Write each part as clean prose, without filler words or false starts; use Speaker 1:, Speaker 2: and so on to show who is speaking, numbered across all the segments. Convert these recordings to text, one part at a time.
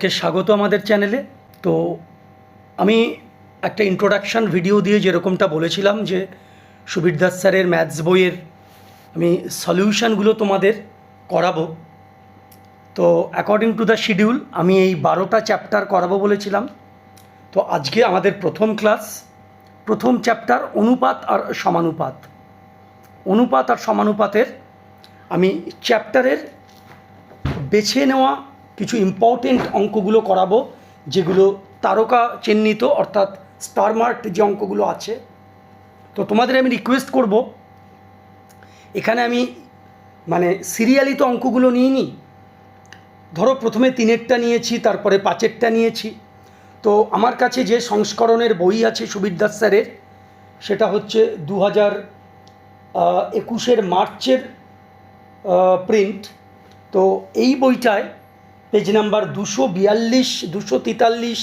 Speaker 1: কে স্বাগত আমাদের চ্যানেলে। তো আমি একটা ইন্ট্রোডাকশান ভিডিও দিয়ে যেরকমটা বলেছিলাম যে সুবীর দাস স্যারের ম্যাথস বইয়ের আমি সলিউশানগুলো তোমাদের করাবো। তো অ্যাকর্ডিং টু দ্য শিডিউল আমি এই 12টা চ্যাপ্টার করাবো বলেছিলাম। তো আজকে আমাদের প্রথম ক্লাস, প্রথম চ্যাপ্টার অনুপাত আর সমানুপাত। অনুপাত আর সমানুপাতের আমি চ্যাপ্টারের বেছে নেওয়া কিছু ইম্পর্টেন্ট অঙ্কগুলো করাবো, যেগুলো তারকা চিহ্নিত অর্থাৎ স্টার মার্কড যে অঙ্কগুলো আছে। তো তোমাদের আমি রিকোয়েস্ট করব, এখানে আমি মানে সিরিয়ালি তো অঙ্কগুলো নিয়ে নিই। ধরো প্রথমে 3-এরটা নিয়েছি, তারপরে 5-এরটা নিয়েছি। তো আমার কাছে যে সংস্করণের বই আছে সুবীর দাস স্যারের, সেটা হচ্ছে 2021 মার্চের প্রিন্ট। তো এই বইটায় পেজ নাম্বার 242, 243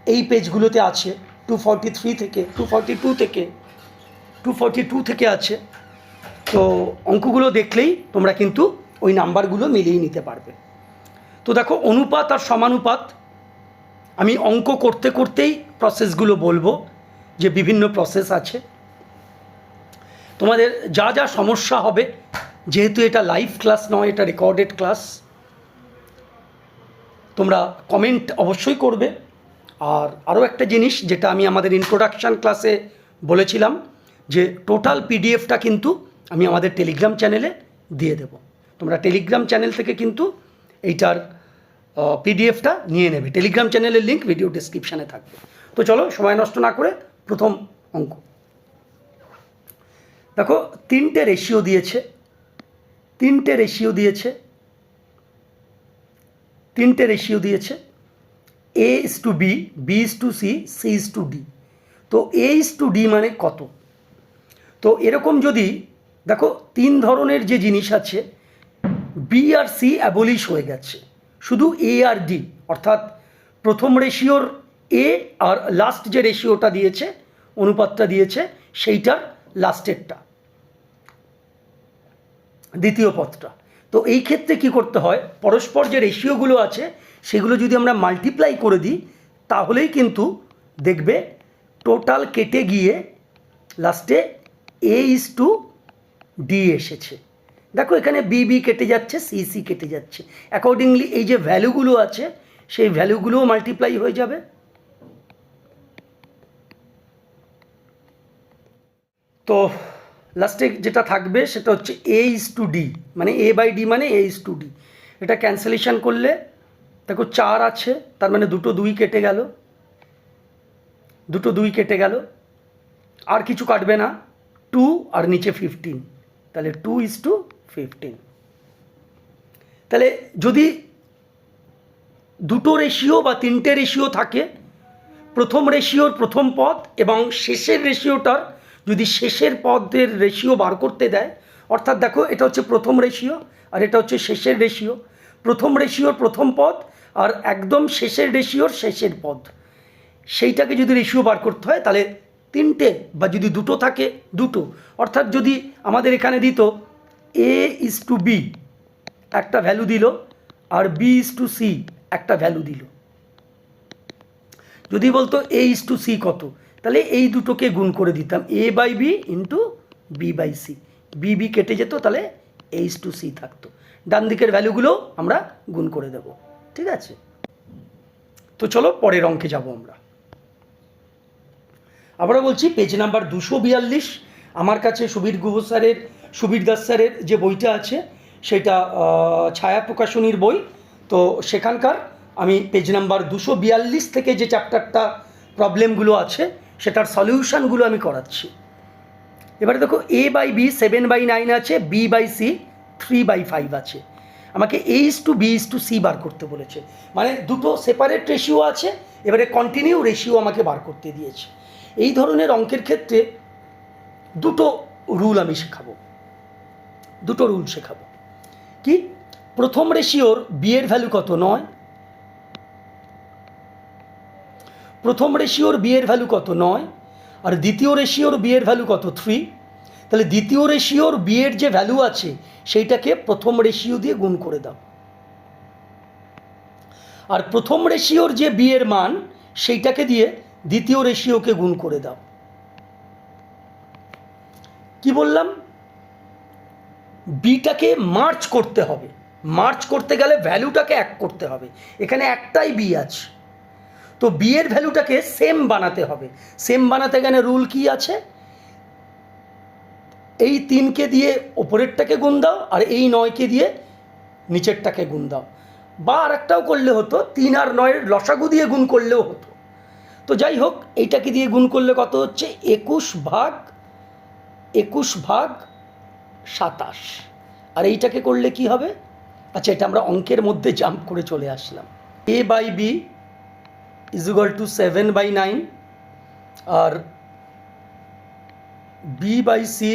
Speaker 1: এই পেজগুলোতে আছে। 243 থেকে 242 থেকে আছে। তো অঙ্কগুলো দেখলেই তোমরা কিন্তু ওই নাম্বারগুলো মিলিয়ে নিতে পারবে। তো দেখো, অনুপাত আর সমানুপাত আমি অঙ্ক করতে করতেই প্রসেসগুলো বলবো, যে বিভিন্ন প্রসেস আছে। তোমাদের যা যা সমস্যা হবে, যেহেতু এটা লাইভ ক্লাস নয়, এটা রেকর্ডেড ক্লাস, তোমরা কমেন্ট অবশ্যই করবে। আর আরও একটা জিনিস যেটা আমি আমাদের ইন্ট্রোডাকশান ক্লাসে বলেছিলাম, যে টোটাল পিডিএফটা কিন্তু আমি আমাদের টেলিগ্রাম চ্যানেলে দিয়ে দেব। তোমরা টেলিগ্রাম চ্যানেল থেকে কিন্তু এইটার পিডিএফটা নিয়ে নেবে। টেলিগ্রাম চ্যানেলের লিঙ্ক ভিডিও ডেসক্রিপশানে থাকবে। তো চলো, সময় নষ্ট না করে প্রথম অঙ্ক দেখো। তিনটে রেশিও দিয়েছে, তিনটে রেশিও দিয়েছে। A is to B, B is to C, C is to D। তো A is to D মানে কত? তো এরকম যদি দেখো, 3 ধরনের যে জিনিস আছে, B আর C অ্যাবলিশ হয়ে গেছে, শুধু A আর D, অর্থাৎ প্রথম রেশিওর A আর লাস্ট যে রেশিওটা দিয়েছে, অনুপাতটা দিয়েছে, সেইটার লাস্টেরটা, দ্বিতীয় পদটা। তো এই ক্ষেত্রে কি করতে হয়, পরস্পর যে রেশিওগুলো আছে সেগুলো যদি আমরা মাল্টিপ্লাই করে দিই, তাহলেই কিন্তু দেখবে টোটাল কেটে গিয়ে লাস্টে A is to D এসেছে। দেখো এখানে বি কেটে যাচ্ছে, সি কেটে যাচ্ছে। অ্যাকর্ডিংলি এই যে ভ্যালুগুলো আছে, সেই ভ্যালুগুলোও মাল্টিপ্লাই হয়ে যাবে। তো লাস্টে যেটা থাকবে সেটা হচ্ছে A is to D, মানে A/D মানে A is to D। এটা ক্যান্সেলেশন করলে দেখো 4 আছে, তার মানে দুটো 2 কেটে গেল, আর কিছু কাটবে না, 2 আর নিচে 15, তাহলে 2 is to 15। তাহলে যদি দুটো রেশিও বা তিনটে রেশিও থাকে, প্রথম রেশিওর প্রথম পদ এবং শেষের রেশিওটার যদি শেষের পদের রেশিও বার করতে দেয়, অর্থাৎ দেখো এটা হচ্ছে প্রথম রেশিও আর এটা হচ্ছে শেষের রেশিও। প্রথম রেশিওর প্রথম পদ আর একদম শেষের রেশিওর শেষের পদ, সেইটাকে যদি রেশিও বার করতে হয়, তাহলে তিনটে বা যদি দুটো থাকে দুটো, অর্থাৎ যদি আমাদের এখানে দিত A is to B একটা ভ্যালু দিল, আর B is to C একটা ভ্যালু দিল। যদি বলতো A is to C কত, তাহলে এই দুটোকে গুণ করে দিতাম, A/B ইন্টু B/C। বি কেটে যেত, তাহলে A is to C থাকতো। ডান দিকের ভ্যালুগুলো আমরা গুণ করে দেব, ঠিক আছে? তো চলো পরের অঙ্কে যাব আমরা। আবারও বলছি, পেজ নাম্বার 242 আমার কাছে সুবীর দাস স্যারের যে বইটা আছে, সেটা ছায়া প্রকাশনীর বই। তো সেখানকার আমি পেজ নাম্বার 242 থেকে যে চ্যাপ্টারটা প্রবলেমগুলো আছে, সেটার সলিউশানগুলো আমি করাচ্ছি। এবারে দেখো, A/B 7/9 আছে, B/C 3/5 আছে। আমাকে A is to B is to C বার করতে বলেছে, মানে দুটো সেপারেট রেশিও আছে, এবারে কন্টিনিউ রেশিও আমাকে বার করতে দিয়েছে। এই ধরনের অঙ্কের ক্ষেত্রে দুটো রুল আমি শেখাবো, কি? প্রথম রেশিওর বি এর ভ্যালু কত? 9। প্রথম রেশিওর বি এর ভ্যালু কত? 9। আর দ্বিতীয় রেশিওর বি এর ভ্যালু কত? 3। তাহলে দ্বিতীয় রেশিওর বি এর যে ভ্যালু আছে, সেইটাকে প্রথম রেশিও দিয়ে গুণ করে দাও। আর প্রথম রেশিওর যে বি এর মান সেইটাকে দিয়ে দ্বিতীয় রেশিওকে গুণ করে দাও। কি বললাম? বিটাকে মার্চ করতে হবে, মার্চ করতে গেলে ভ্যালুটাকে এক করতে হবে। এখানে একটাই বি আছে, তো বি এর ভ্যালুটাকে সেম বানাতে হবে। সেম বানাতে গেলে রুল কি আছে? এই 3কে দিয়ে ওপরেরটাকে গুণ দাও, আর এই 9কে দিয়ে নিচেরটাকে গুণ দাও। বা আর একটাও করলে হতো, 3 আর 9 লসাগু দিয়ে গুণ করলেও হতো। তো যাই হোক, এইটাকে দিয়ে গুণ করলে কত হচ্ছে? 21 ভাগ 27। আর এইটাকে করলে কি হবে? আচ্ছা, এটা আমরা অঙ্কের মধ্যে জাম্প করে চলে আসলাম। a by B is equal to 7/9, আর বি বাই সি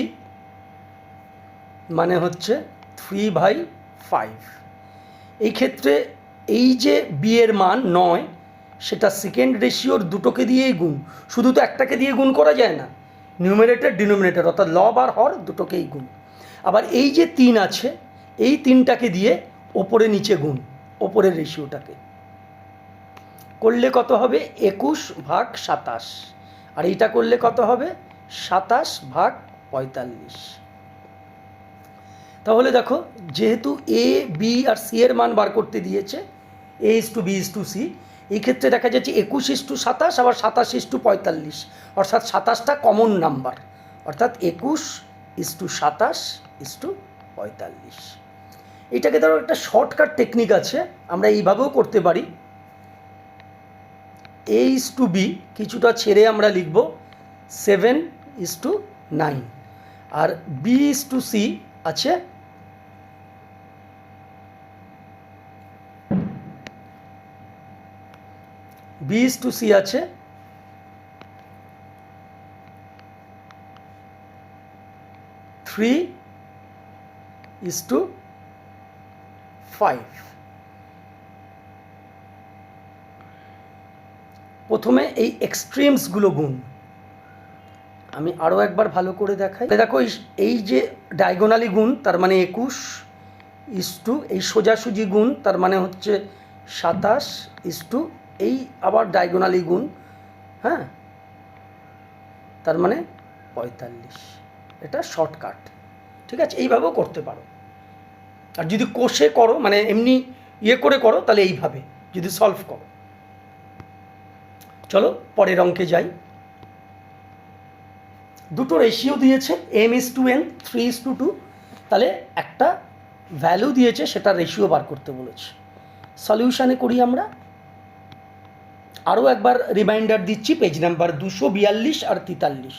Speaker 1: মানে হচ্ছে 3/5। এই ক্ষেত্রে এই যে বি এর মান 9, সেটা সেকেন্ড রেশিওর দুটোকে দিয়েই গুণ। শুধু তো একটাকে দিয়ে গুণ করা যায় না, নিউমারেটর ডিনোমিনেটর অর্থাৎ লব আর হর দুটোকেই গুণ। আবার এই যে 3 আছে, এই 3টাকে দিয়ে ওপরে নিচে গুণ, ওপরের রেশিওটাকে করলে কত হবে? 21 ভাগ 27। আর এইটা করলে কত হবে? 27 ভাগ 45। তাহলে দেখো, যেহেতু এ বি আর সি এর মান বার করতে দিয়েছে, A is to B is to C, এই ক্ষেত্রে দেখা যাচ্ছে 21:27, আবার 27:45, অর্থাৎ 27টা কমন নাম্বার, অর্থাৎ 21:27:45। এটাকে ধরো একটা শর্টকাট টেকনিক আছে, আমরা এইভাবেও করতে পারি। এ ইস টু বি কিছুটা ছেড়ে আমরা লিখব 7:9, আর বি ইস টু সি আছে বি ইস টু সি আছে 3:5। প্রথমে এই এক্সট্রিমসগুলো গুণ। আমি আরও একবার ভালো করে দেখাই। দেখো, এই যে ডায়াগোনালি গুণ, তার মানে 21 এই সোজাসুজি গুণ, তার মানে হচ্ছে 27 এই আবার ডায়াগোনালি গুণ, হ্যাঁ, তার মানে 45। এটা শর্টকাট, ঠিক আছে? এইভাবেও করতে পারো। আর যদি কোষে করো, মানে এমনি করে করো, তাহলে এইভাবে যদি সলভ করো। চলো পরের অঙ্কে যাই। দুটো রেশিও দিয়েছে, m:n, 3:2। তাহলে একটা ভ্যালু দিয়েছে, সেটা রেশিও বার করতে বলেছে। সলিউশানে করি আমরা। আরও একবার রিমাইন্ডার দিচ্ছি, পেজ নাম্বার 242 আর 43,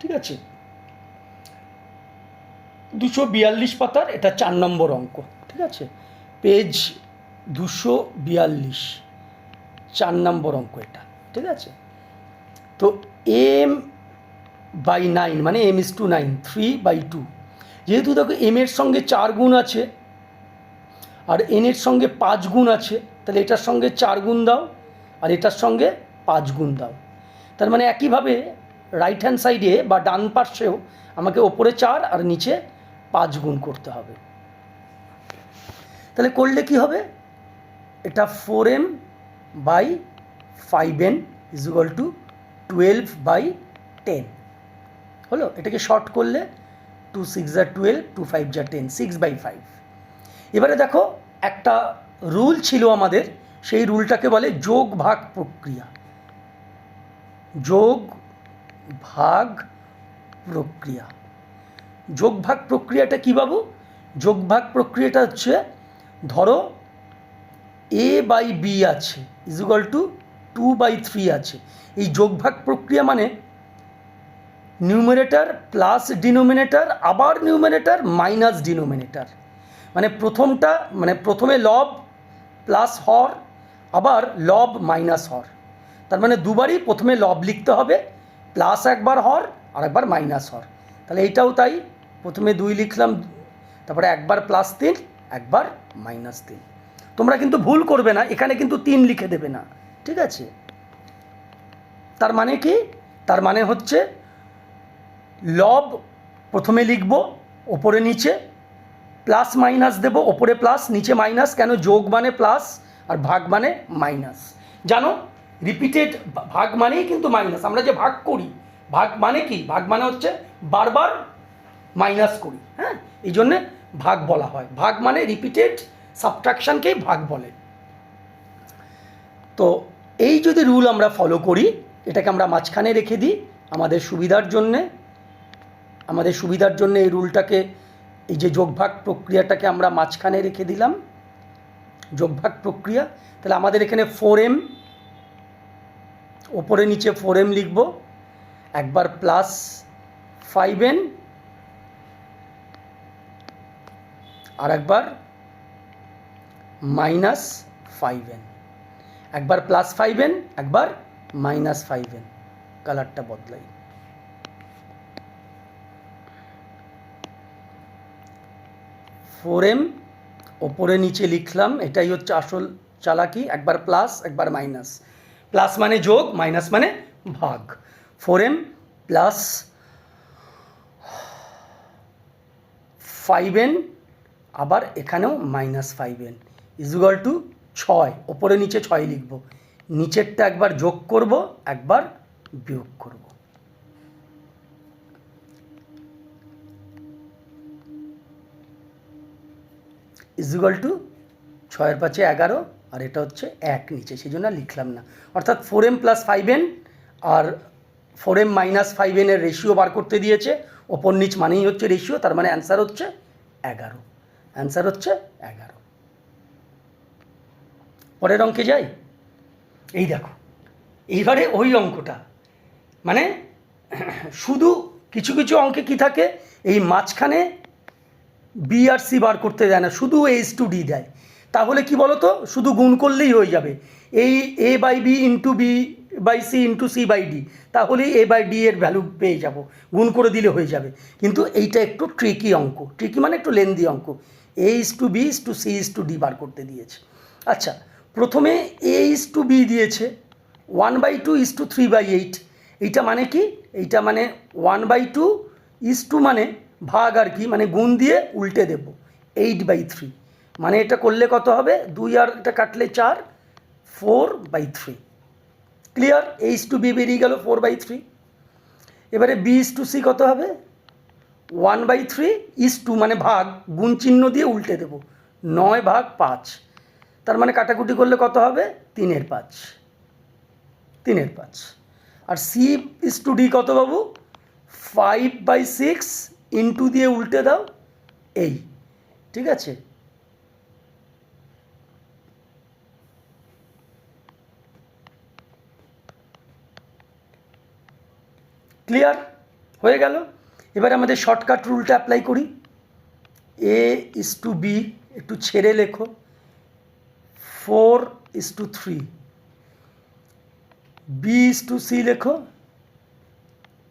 Speaker 1: ঠিক আছে? 242 পাতার এটা 4 নম্বর অঙ্ক, ঠিক আছে? পেজ 242, 4 নম্বর অঙ্ক এটা, ঠিক আছে? তো m/9 মানে m:9, 3/2। যেহেতু দেখো m এর সঙ্গে 4 গুণ আছে আর n এর সঙ্গে 5 গুণ আছে, তাহলে এটার সঙ্গে 4 গুণ দাও আর এটার সঙ্গে 5 গুণ দাও। তার মানে একইভাবে রাইট হ্যান্ড সাইডে বা ডান পাশেও আমাকে ওপরে 4 আর নিচে 5 গুণ করতে হবে। তাহলে করলে কি হবে? এটা 4m/5n ইজ ইকুয়াল টু 12/10 হলো। এটাকে শর্ট করলে 2 6 = 12, 2 5 = 10, 6/5। এবারে দেখো, একটা রুল ছিল আমাদের, সেই রুলটাকে বলে যোগ ভাগ প্রক্রিয়া। যোগ ভাগ প্রক্রিয়া। যোগ ভাগ প্রক্রিয়াটা কী বাবু? যোগ ভাগ প্রক্রিয়াটা হচ্ছে, ধরো a/b আছে ইজ ইকুয়াল টু 2/3 আছে। এই যোগ ভাগ প্রক্রিয়া মানে নিউমারেটর প্লাস ডিনোমিনেটর, আবার নিউমারেটর মাইনাস ডিনোমিনেটর। মানে প্রথমে লব প্লাস হর, আবার লব মাইনাস হর। তার মানে দুবারই প্রথমে লব লিখতে হবে, প্লাস একবার হর আর একবার মাইনাস হর। তাহলে এইটাও তাই, প্রথমে 2 লিখলাম, তারপরে একবার +3, একবার -3। তোমরা কিন্তু ভুল করবে না, এখানে কিন্তু 3 লিখে দেবে না, ঠিক আছে? তার মানে কি? তার মানে হচ্ছে লব প্রথমে লিখব, ওপরে নিচে প্লাস মাইনাস দেব, ওপরে প্লাস নিচে মাইনাস। কেন? যোগ মানে প্লাস আর ভাগ মানে মাইনাস। জানো রিপিটেড ভাগ মানেই কিন্তু মাইনাস। আমরা যে ভাগ করি, ভাগ মানে কি, ভাগ মানে হচ্ছে বারবার মাইনাস করি, হ্যাঁ, এই জন্যে ভাগ বলা হয়। ভাগ মানে রিপিটেড সাবট্রাকশানকেই ভাগ বলে। তো এই যদি রুল আমরা ফলো করি, এটাকে আমরা মাঝখানে রেখে দিই আমাদের সুবিধার জন্য এই রুলটাকে, এই যে যোগভাগ প্রক্রিয়াটাকে আমরা মাঝখানে রেখে দিলাম, যোগভাগ প্রক্রিয়া। তাহলে আমাদের এখানে 4m, ওপরে নিচে 4m লিখব, একবার প্লাস 5n আর একবার মাইনাস 5n, একবার প্লাস 5n একবার মাইনাস 5n। কালারটা বদলাই, ফোর এম ওপরে নিচে লিখলাম, এটাই হচ্ছে আসল চালাকি। একবার প্লাস একবার মাইনাস, প্লাস মানে যোগ, মাইনাস মানে ভাগ। 4m প্লাস 5n আবার এখানেও মাইনাস 5n ইজুয়াল টু 6। ওপরে নিচে 6 লিখব, নিচেরটা একবার যোগ করব একবার বিয়োগ করব। ইজুয়াল টু 6 5 11 আর এটা হচ্ছে 1 নিচে, সেই জন্য লিখলাম না। অর্থাৎ 4m প্লাস 5n আর 4m মাইনাস 5n এর রেশিও বার করতে দিয়েছে। ওপর নিচ মানেই হচ্ছে রেশিও, তার মানে অ্যান্সার হচ্ছে 11। অ্যান্সার হচ্ছে 11। পরের অঙ্কে যাই। এই দেখো, এইবারে ওই অঙ্কটা, মানে শুধু কিছু কিছু অঙ্কে কি থাকে, এই মাঝখানে বি আর সি বার করতে দেয় না, শুধু H2D দেয়। তাহলে কি বলো তো, শুধু গুণ করলেই হয়ে যাবে, এই a by B into B by C into C by D, তাহলেই a বাই ডি এর ভ্যালু পেয়ে যাব, গুণ করে দিলে হয়ে যাবে। কিন্তু এইটা একটু ট্রিকি অঙ্ক, ট্রিকি মানে একটু লেন্দি অঙ্ক। A/B/C/D বার করতে দিয়েছে। আচ্ছা, প্রথমে A/B দিয়েছে 1/2:3/8। এইটা মানে কি, এইটা মানে 1/2 মানে ভাগ আর কি, মানে গুণ দিয়ে উল্টে দেব 8/3। মানে এটা করলে কত হবে, 2 আর এটা কাটলে 4, 4/3। ক্লিয়ার? A/B বেরিয়ে গেল 4/3। এবারে B/C কত হবে, 1/3 মানে ভাগ, গুণ চিহ্ন দিয়ে উল্টে দেব 9/5। তার মানে কাটাকুটি করলে কত হবে, 3/5। আর C/D কত পাবো, 5/6 ইন্টু দিয়ে উল্টে দাও এই, ঠিক আছে। ক্লিয়ার হয়ে গেল। এবার আমাদের শর্টকাট রুলটা অ্যাপ্লাই করি। A/B একটু ছেড়ে লেখো, 4:3। B/C লেখো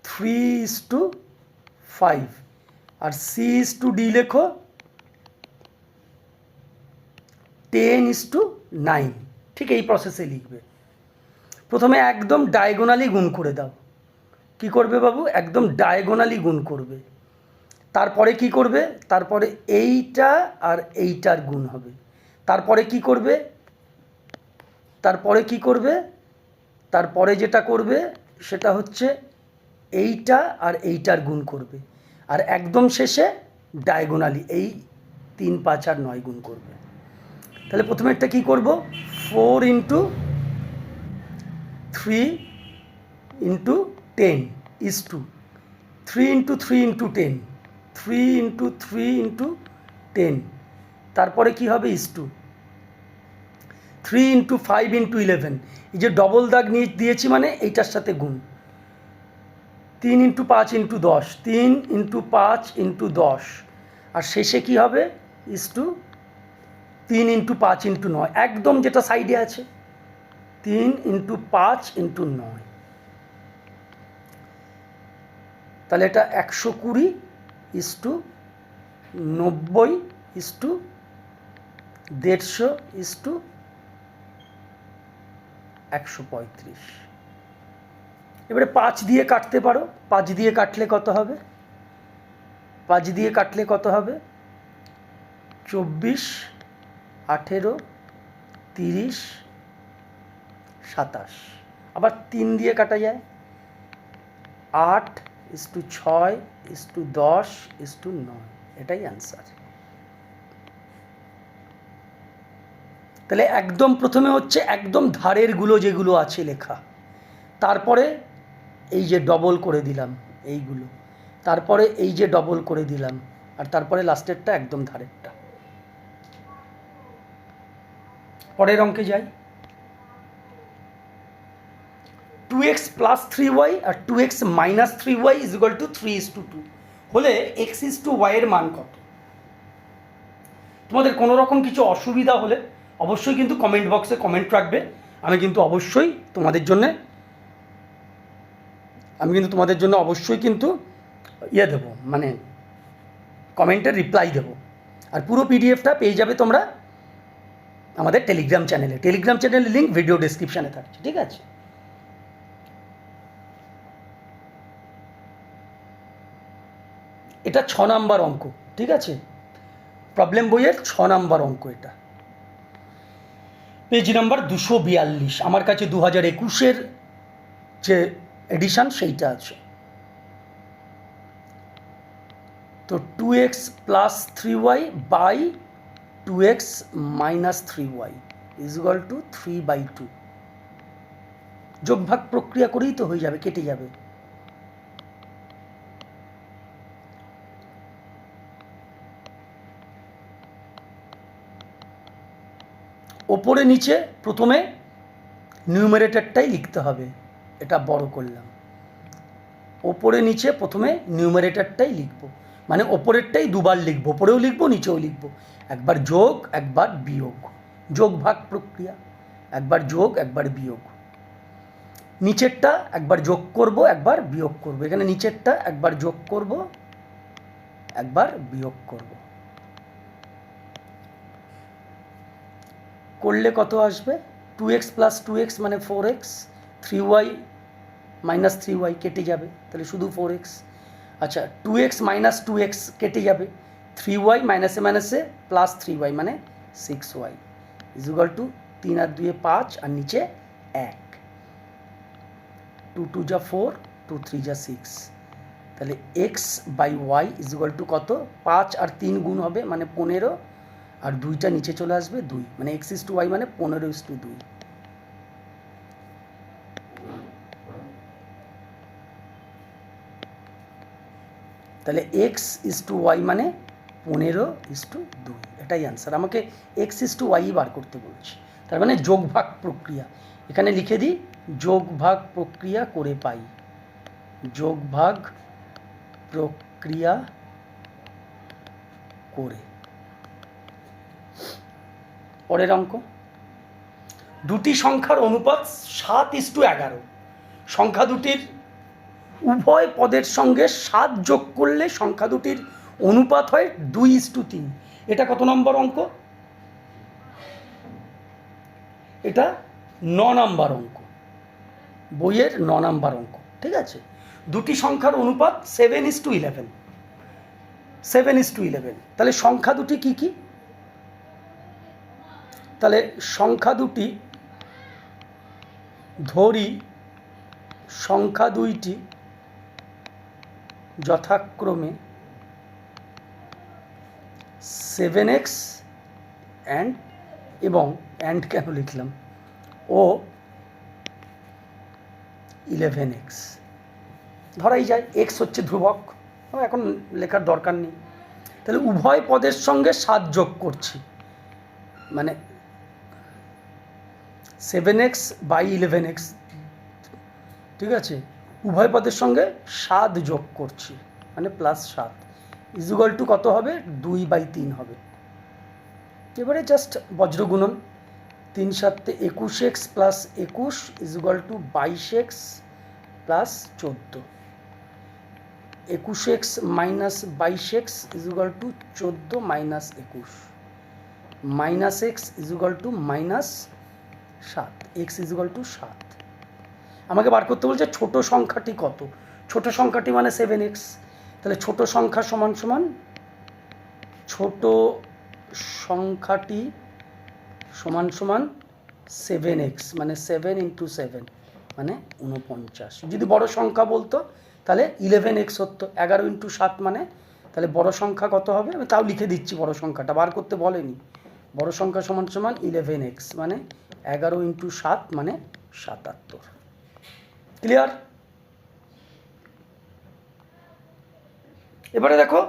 Speaker 1: 3:5। আর C/D লেখো 10:9। ঠিক এই প্রসেসে লিখবে। প্রথমে একদম ডায়াগোনালি গুণ করে দাও। কি করবে বাবু, একদম ডায়াগোনালি গুণ করবে। তারপরে কি করবে, তারপরে এইটা আর এইটার গুণ হবে। তারপরে কি করবে, তারপরে যেটা করবে সেটা হচ্ছে এইটা আর এইটার গুণ করবে। আর একদম শেষে ডায়াগোনালি এই 3 5 আর 9 গুণ করবে। তাহলে প্রথমে একটা কী করব, 4 × 3 × 10 is to 3 × 3 × 10, 3 × 3 × 10। তারপরে কি হবে, is to 3 × 5 × 11। এই যে ডবল দাগ নিয়ে দিয়েছি মানে এইটার সাথে গুণ। 3 × 5 × 10, 3 × 5 × 10। আর শেষে কি হবে, is to 3 × 5 × 9, একদম যেটা সাইডে আছে 3 × 5 × 9। তাহলে এটা 120 is to 90 is to 150 is to 135। এবারে 5 দিয়ে কাটতে পারো, 5 দিয়ে কাটলে কত হবে, 5 দিয়ে কাটলে কত হবে, 24, 18, 30, 27, আবার 3 দিয়ে কাটা যায়, 8:6:10:9, এটাই অ্যান্সার। তাহলে একদম প্রথমে হচ্ছে একদম ধারেরগুলো যেগুলো আছে লেখা, তারপরে এই যে ডবল করে দিলাম এইগুলো, তারপরে এই যে ডবল করে দিলাম, আর তারপরে লাস্টেরটা একদম ধারেরটা। পরের অঙ্কে যাই। 2x + 3y আর 2x - 3y = 3:2 হলে x:y এর মান কত? তোমাদের কোনো রকম কিছু অসুবিধা হলে অবশ্যই কিন্তু কমেন্ট বক্সে কমেন্ট রাখবে। আমি কিন্তু অবশ্যই তোমাদের জন্য অবশ্যই কিন্তু দেবো, মানে কমেন্টের রিপ্লাই দেবো। আর পুরো পিডিএফটা পেয়ে যাবে তোমরা আমাদের টেলিগ্রাম চ্যানেলের লিঙ্ক ভিডিও ডেসক্রিপশানে থাকছে, ঠিক আছে? এটা 6 নাম্বার অঙ্ক, ঠিক আছে? প্রবলেম বইয়ের 6 নাম্বার অঙ্ক, এটা পেজ নাম্বার 242। আমার কাছে 2021-এর যে এডিশন সেইটা আছে। তো 2x + 3y / 2x - 3y = 3/2। যোগভাগ প্রক্রিয়া করেই তো হয়ে যাবে, কেটে যাবে। ওপরে নিচে প্রথমে নিউমারেটরটাই লিখতে হবে, এটা বড় করলাম। ওপরে নিচে প্রথমে নিউমারেটরটাই লিখব, মানে ওপরেরটাই দুবার লিখব, ওপরেও লিখব নিচেও লিখব। একবার যোগ একবার বিয়োগ, যোগ ভাগ প্রক্রিয়া, একবার যোগ একবার বিয়োগ। নিচেরটা একবার যোগ করব একবার বিয়োগ করব, এখানে নিচেরটা একবার যোগ করব একবার বিয়োগ করব। করলে কত আসবে? 2x + 2x মানে 4x, 3y - 3y কেটে যাবে, তাহলে শুধু 4x। আচ্ছা, 2x - 2x কেটে যাবে, 3y - +3y মানে 6y = 3 আর 2 5 আর নিচে 1, 2 2 যা 4, 2 3 যা 6। তাহলে x/y = কত? 5 আর 3 গুণ হবে মানে 15, আর 2টা নিচে চলে আসবে 2, মানে x:y মানে 15:2। তাহলে x:y মানে 15:2, এটাই অ্যান্সার। আমাকে x:y বার করতে বলছি, তার মানে যোগভাগ প্রক্রিয়া। এখানে লিখে দিই, যোগভাগ প্রক্রিয়া করে পাই, যোগভাগ প্রক্রিয়া করে। পরের অঙ্ক, দুটি সংখ্যার অনুপাত 7:11। সংখ্যা দুটির উভয় পদের সঙ্গে 7 যোগ করলে সংখ্যা দুটির অনুপাত হয় 2:3। এটা কত নম্বর অঙ্ক? এটা 9 নাম্বার অঙ্ক, বইয়ের 9 নাম্বার অঙ্ক, ঠিক আছে? দুটি সংখ্যার অনুপাত 7:11, 7:11। তাহলে সংখ্যা দুটি কি কি? তাহলে সংখ্যা দুটি ধরি, সংখ্যা দুইটি যথাক্রমে 7x এবং কেন লিখলাম, ও 11x ধরাই যায়। x হচ্ছে ধ্রুবক, এখন লেখার দরকার নেই। তাহলে উভয় পদের সঙ্গে 7 যোগ করছি, মানে 7x/11x, ঠিক আছে? উভয় পদের সঙ্গে 7 যোগ করছি মানে +7 = কত হবে? 2/3 হবে। এবারে just বজ্রগুণন, 3 7 21x + 21 = 22x + 14, 21x - 22x = 14 - 21, -x = -7, x = 7। আমাকে বার করতে বলছে ছোট সংখ্যাটি কত। ছোট সংখ্যাটি মানে 7x, তাহলে ছোট সংখ্যা সমান সমান, ছোট সংখ্যাটি সমান সমান 7x মানে 7 ইন্টু 7 মানে 49। যদি বড় সংখ্যা বলতো তাহলে 11x হতো। 11 ইন্টু 7 মানে, তাহলে বড় সংখ্যা কত হবে? আমি তাও লিখে দিচ্ছি, বড় সংখ্যাটা বার করতে বলেনি। বড় সংখ্যা সমান সমান 11x মানে 11 ইন্টু 7 মানে 77। ক্লিয়ার? এবারে দেখো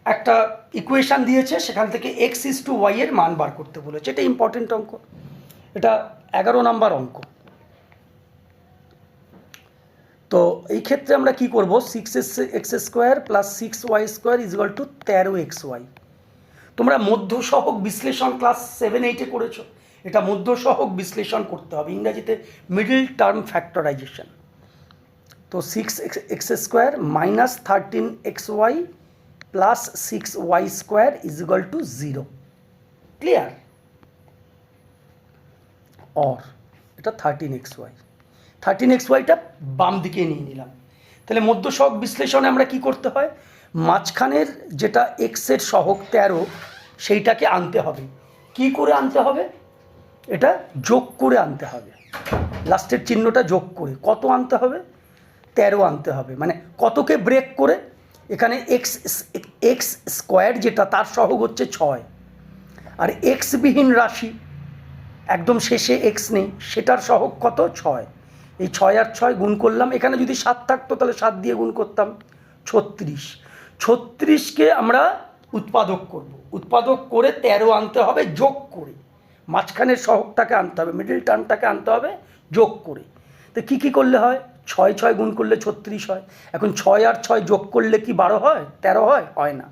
Speaker 1: একটা ইকুয়েশান দিয়েছে, সেখান থেকে x/y এর মান বার করতে বলেছে। এটা ইম্পর্টেন্ট অঙ্ক, এটা 11 নাম্বার অঙ্ক। তো এই ক্ষেত্রে আমরা কি করব, 6x² plus 6y² equal to 13xy। তোমরা মধ্যসহগ বিশ্লেষণ ক্লাস 7-8 করেছো। এটা মধ্যসহগ বিশ্লেষণ করতে হবে, ইংরাজিতে মিডল টার্ম ফ্যাক্টরাইজেশন। তো 6x² minus 13xy plus 6y² equal to 0। Clear? Or এটা 13xyটা বাম দিকে নিয়ে নিলাম। তাহলে মধ্যসহগ বিশ্লেষণে আমরা কি করতে হয়, মাঝখানের যেটা এক্সের সহগ 13 সেইটাকে আনতে হবে। কি করে আনতে হবে? এটা যোগ করে আনতে হবে, লাস্টের চিহ্নটা যোগ করে। কত আনতে হবে? 13 আনতে হবে। মানে কতকে ব্রেক করে? এখানে x² যেটা তার সহগ হচ্ছে 6, আর এক্স বিহীন রাশি একদম শেষে এক্স নেই, সেটার সহগ কত? 6। এই 6 আর 6 গুণ করলাম। এখানে যদি 7 থাকতো তাহলে 7 দিয়ে গুণ করতাম, 36। 36কে আমরা উৎপাদক করব, উৎপাদক করে 13 আনতে হবে যোগ করে। মাঝখানের সহগটাকে আনতে হবে, মিডল টার্মটাকে আনতে হবে যোগ করে। তো কী কী করলে হয়? 6 6 গুণ করলে 36 হয়। এখন 6 আর 6 যোগ করলে কি 12 হয়? 13 হয়? হয় না।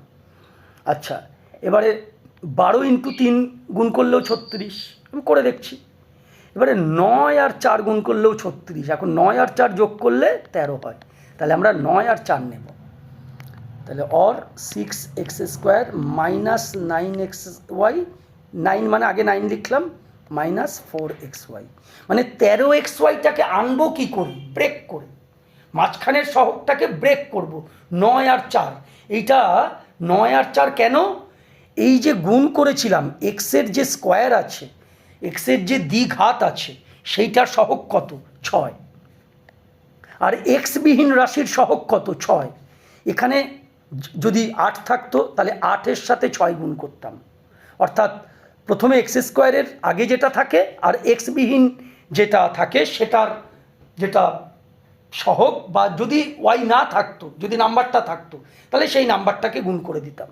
Speaker 1: আচ্ছা, এবারে 12 ইন্টু 3 গুণ করলেও 36, আমি করে দেখছি। এবারে 9 আর 4 গুণ করলেও 36। এখন 9 আর 4 যোগ করলে 13 হয়। তাহলে আমরা 9 আর 4 নেব। তাহলে অর 6x² মাইনাস 9xy, 9 মানে আগে 9 লিখলাম, মাইনাস 4xy। মানে 13xyটাকে আনবো কি করি? ব্রেক করে। মাঝখানের সহগটাকে ব্রেক করব, 9 আর 4। এইটা 9 আর 4 কেন? এই যে গুণ করেছিলাম, এক্সের যে স্কোয়ার আছে, এক্সের যে দ্বিঘাত আছে, সেইটার সহগ কত? 6। আর এক্স বিহীন রাশির সহগ কত? 6। এখানে যদি 8 থাকতো তাহলে 8-এর সাথে 6 গুণ করতাম। অর্থাৎ প্রথমে x² আগে যেটা থাকে আর এক্স বিহীন যেটা থাকে সেটার যেটা সহগ, বা যদি ওয়াই না থাকতো, যদি নাম্বারটা থাকতো তাহলে সেই নাম্বারটাকে গুণ করে দিতাম।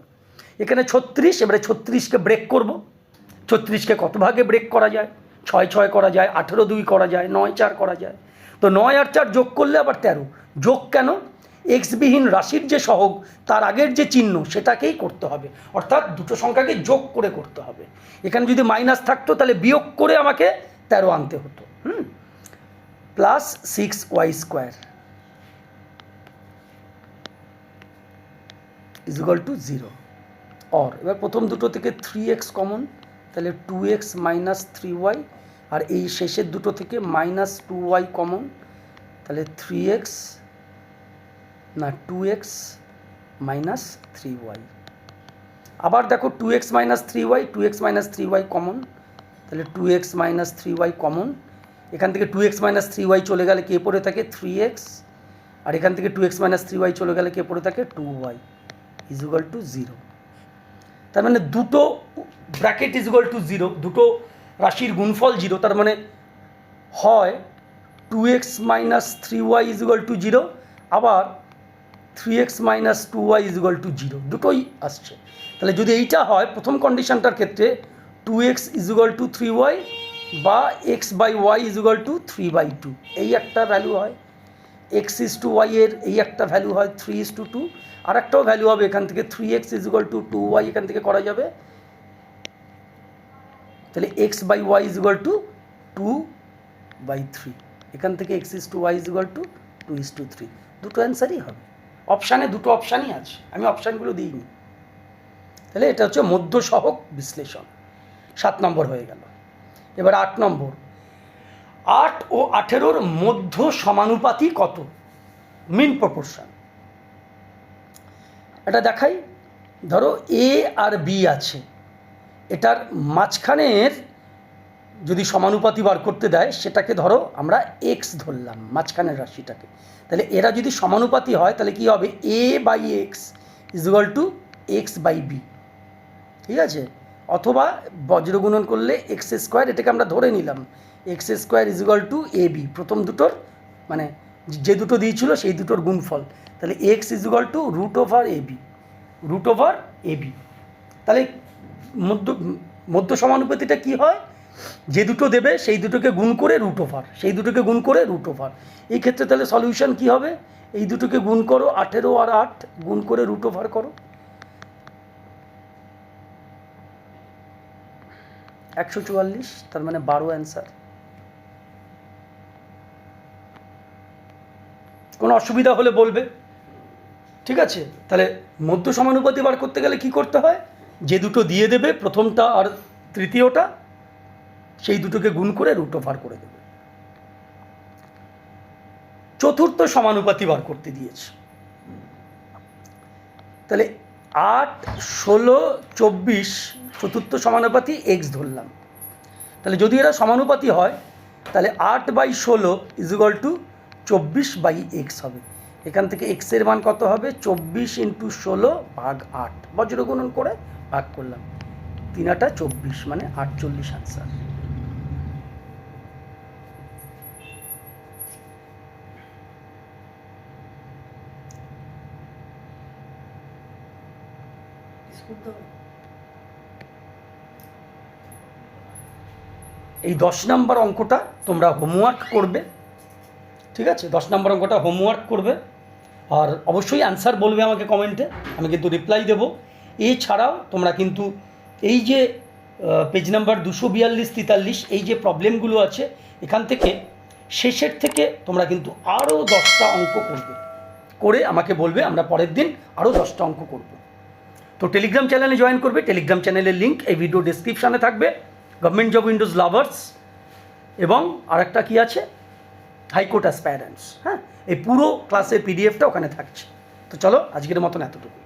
Speaker 1: এখানে 36, এবারে 36কে ব্রেক করব। 36কে কত ভাগে ব্রেক করা যায়? 6 6 করা যায়, 18 2 করা যায়, 9 4 করা যায়। তো 9 আর 4 যোগ করলে আবার 13। যোগ কেন? এক্সবিহীন রাশির যে সহগ তার আগের যে চিহ্ন সেটাকেই করতে হবে, অর্থাৎ দুটো সংখ্যাকে যোগ করে করতে হবে। এখানে যদি মাইনাস থাকতো তাহলে বিয়োগ করে আমাকে 13 আনতে হতো। Plus 6y² is equal two 0। Or এবার প্রথম দুটো থেকে 3x কমন, তাহলে 2x মাইনাস 3y, আর এই শেষের দুটো থেকে মাইনাস 2y কমন, তাহলে 3x না 2x মাইনাস 3y। আবার দেখো 2x minus 3y, 2x minus 3y common, তাহলে 2x মাইনাস 3y কমন। এখান থেকে 2x মাইনাস 3y চলে গেলে কে পড়ে থাকে? 3x। আর এখান থেকে 2x মাইনাস 3y চলে গেলে কে পড়ে থাকে? 2y is equal two 0। তার মানে দুটো ব্র্যাকেট ইজ ইকুয়াল টু 0, দুটো রাশির গুণফল 0। তার মানে হয় 2x minus 3y is equal two 0, আবার 3x minus 2y is equal two 0, দুটোই আসছে। তাহলে যদি এইটা হয় প্রথম কন্ডিশনটার ক্ষেত্রে 2x is equal two 3y বা x/y ইজ ইকুয়াল টু 3/2, এই একটা ভ্যালু হয়। x/y এর এই একটা ভ্যালু হয় 3:2, আর একটাও ভ্যালু হবে এখান থেকে 3x is equal two 2y, এখান থেকে করা যাবে। তাহলে x/y ইজ ইকুয়াল টু 2/3, এখান থেকে x/y ইজ ইকুয়াল টু 2:3। দুটো অ্যান্সারই হবে। অপশানে দুটো অপশানই আছে, আমি অপশানগুলো দিইনি। তাহলে এটা হচ্ছে মধ্যসহগ বিশ্লেষণ। 7 নম্বর হয়ে গেল। এবার 8 নম্বর, 8 ও 18-র মধ্য সমানুপাতি কত? মিন প্রপোর্শন। এটা দেখাই। ধরো এ আর বি আছে, এটার মাঝখানের যদি সমানুপাতি বার করতে দেয় সেটাকে ধরো আমরা এক্স ধরলাম, মাঝখানের রাশিটাকে। তাহলে এরা যদি সমানুপাতি হয় তাহলে কী হবে, A by X is equal to X by B, ঠিক আছে? অথবা বজ্রগুণন করলে এক্স স্কোয়ার, এটাকে আমরা ধরে নিলাম X square is equal to A B, প্রথম দুটোর মানে যে দুটো দিয়েছিল সেই দুটোর গুণফল। তাহলে X is equal to root over A B, root over A B. তাহলে মধ্য সমানুপাতিটা কী হয়, যে দুটো দেবে সেই দুটোকে গুণ করে রুট ওভার, সেই দুটোকে গুণ করে রুট ওভার। এই ক্ষেত্রে তাহলে সলিউশন কী হবে, এই দুটোকে গুণ করো, 18 আর 8 গুণ করে রুট ওভার করো, 144, তার মানে 12 অ্যান্সার। কোনো অসুবিধা হলে বলবে, ঠিক আছে? তাহলে মধ্য সমানুপাতি বার করতে গেলে কি করতে হয়, যে দুটো দিয়ে দেবে প্রথমটা আর তৃতীয়টা, সেই দুটোকে গুণ করে রুট ওভার করে দেবে। চতুর্থ সমানুপাতি বার করতে দিয়েছে, তাহলে 8, 16, 24 চতুর্থ সমানুপাতি এক্স ধরলাম। তাহলে যদি এরা সমানুপাতি হয় তাহলে 8/16 is equal to 24 by X হবে। এখান থেকে এক্সের মান কত হবে, 24 × 16 ভাগ 8, বজ্রগুণন করে ভাগ করলাম, 3 × 8 = 24, মানে 48 আনসার। এই 10 নম্বর অঙ্কটা তোমরা হোমওয়ার্ক করবে, ঠিক আছে? 10 নম্বর অঙ্কটা হোমওয়ার্ক করবে, আর অবশ্যই অ্যান্সার বলবে আমাকে কমেন্টে, আমি কিন্তু রিপ্লাই দেবো। এছাড়াও তোমরা কিন্তু এই যে পেজ নাম্বার 242-43 এই যে প্রবলেমগুলো আছে এখান থেকে শেষের থেকে তোমরা কিন্তু আরও 10টা অঙ্ক করবে, করে আমাকে বলবে, আমরা পরের দিন আরও 10টা অঙ্ক করব। তো টেলিগ্রাম চ্যানেলে জয়েন করবে, টেলিগ্রাম চ্যানেলের লিঙ্ক এই ভিডিও ডেসক্রিপশানে থাকবে। গভর্নমেন্ট জব উইন্ডোজ লাভার্স এবং আরেকটা কী আছে, হাইকোর্ট অ্যাসপায়ারেন্টস, হ্যাঁ, এই পুরো ক্লাসের পিডিএফটা ওখানে থাকছে। তো চলো আজকের মতন এতটুকু।